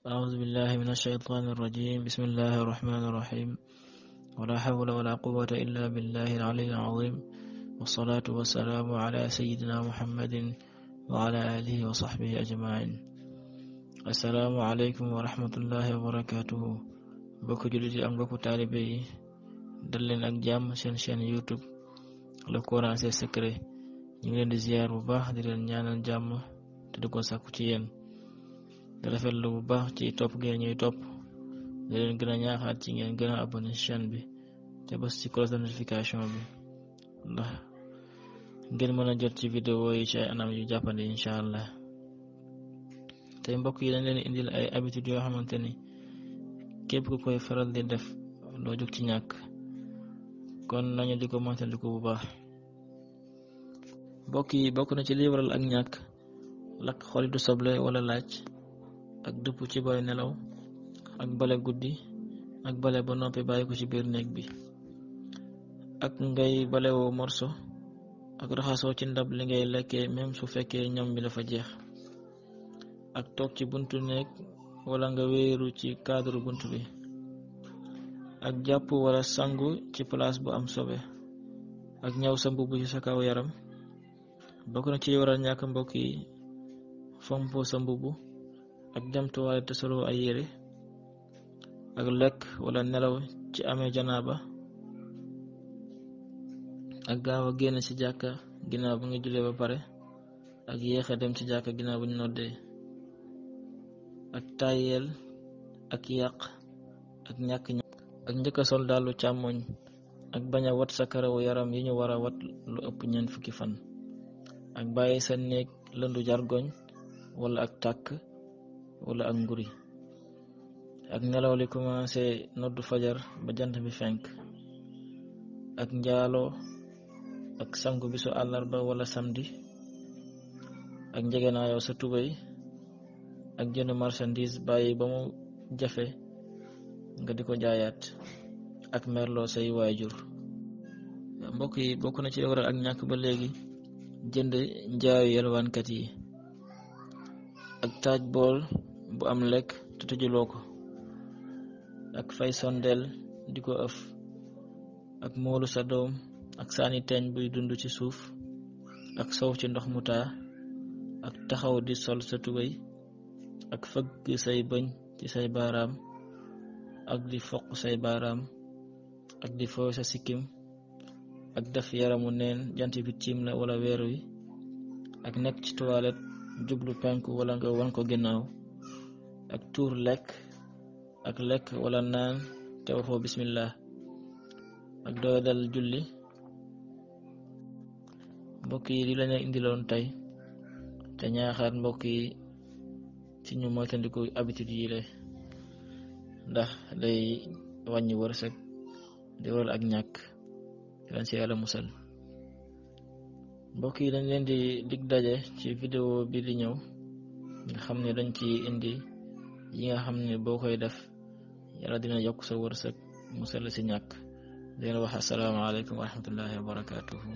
أعوذ بالله من الشيطان الرجيم. بسم الله الرحمن الرحيم. ولا حول ولا قوة إلا بالله العلي العظيم، والصلاة والسلام على سيدنا محمد وعلى آله وصحبه أجمعين. السلام عليكم ورحمة الله وبركاته. بكو جلدي أم بكو طالبي دلين ak jàmm seen chaîne YouTube Le Coran c'est secret. ñu ngi leen di ziar bu baax di leen ñaanal jàmm te di ko sàkku ci yéen, di rafetlu bu baax ci topp ngeen ñuy topp, di leen gën a ñaaxaat ci ngeen gën a abonné chaîne bi te bës ci cloche de notification bi ndax ngeen mën a jot ci vidéo yi ci ay anam yu jàppandi incha allah. tey mbokk yi dañ leen indil ay habitudes yoo xamante ni képp ku koy faral di def doo jóg ci ñàkk, kon nañu di ko moytandiku bu baax. mbokk yi bokk na ci li waral ak ñàkk lakk xolitu soble wala laaj, ak dëpp ci booy nelaw, ak bale guddi, ak bale ba noppi bàyyi ko ci biir néeg bi, ak ngay balewoo morso, ak raxasoo ci ndab li ngay lekkee même su fekkee ñam bi dafa jeex, ak toog ci buntu néeg wala nga wéeru ci cadre buntu bi, ak jàpp wala sangu ci place bu am sobe, ak ñaw sa mbubb ci sa kaw yaram. bokk na ci waral ñàkk mbokk yi fompo sa mbubb, ak dem toilette te solo ay yére, ak lekk wala nelaw ci amee janaaba, ak gaaw a génn ci jàkka ginnaaw bu nga julee ba pare, ak yéexa dem ci jàkka ginnaaw bu ñu noddee, ak tayel, ak yàq, ak ñàkk ak njëkk a sol dàllu càmmoñ, ak bañ a wat sa karawu yaram yi ñu war a wat lu ëpp ñeent fukki fan, ak bàyyi sa néeg lëndu jargoñ wala ak tàkk wala ak nguri, ak nelaw li commencé noddu fajar ba jant bi fenk, ak njaaloo, ak sangu bisu àllarba wala samedi, ak njegenaayoo sa tubéy, ak jënd marchandise bàyyi ba mu jafe nga di ko jaayaat, ak merloo say waajur. mbokk yi bokk na ci waral ak ñàkk ba léegi jënd njaayu yelwaankat yi, ak taaj bool bu am lekk te tëjuloo ko, ak fay sondeel di ko ëf, ak moolu sa doom, ak saani teeñ buy dund ci suuf, ak sow ci ndox mu taa, ak taxaw di sol sa tubéy, ak fëgg say bëñ ci say baaraam, ak di foq say baaraam, ak di fooy sa sikkim, ak def yaramu neen jant bi tiim la wala weer wi, ak nekk ci toilette jublu penku wala nga wan ko ginnaaw, ak tuur lekk, ak lekk wala naan te waxoo bismillah, ak doyadal julli. mbokk yi li lañu indiloon tey te ñaaxaat mbokk yi ci ñu moytandiku habitude yi la ndax day wàññi wërsëg di waral ak ñàkk leen ci yàlla musal. mbokk yi dañ leen di dig daje ci vidéo bi di ñëw nga xam ne dañ ci indi yi nga xam ne boo koy def yàlla dina yokk sa wërsëg musal ci ñàkk. di leen wax asalaamaaleykum wa rahmatullahi wa barakatuhu.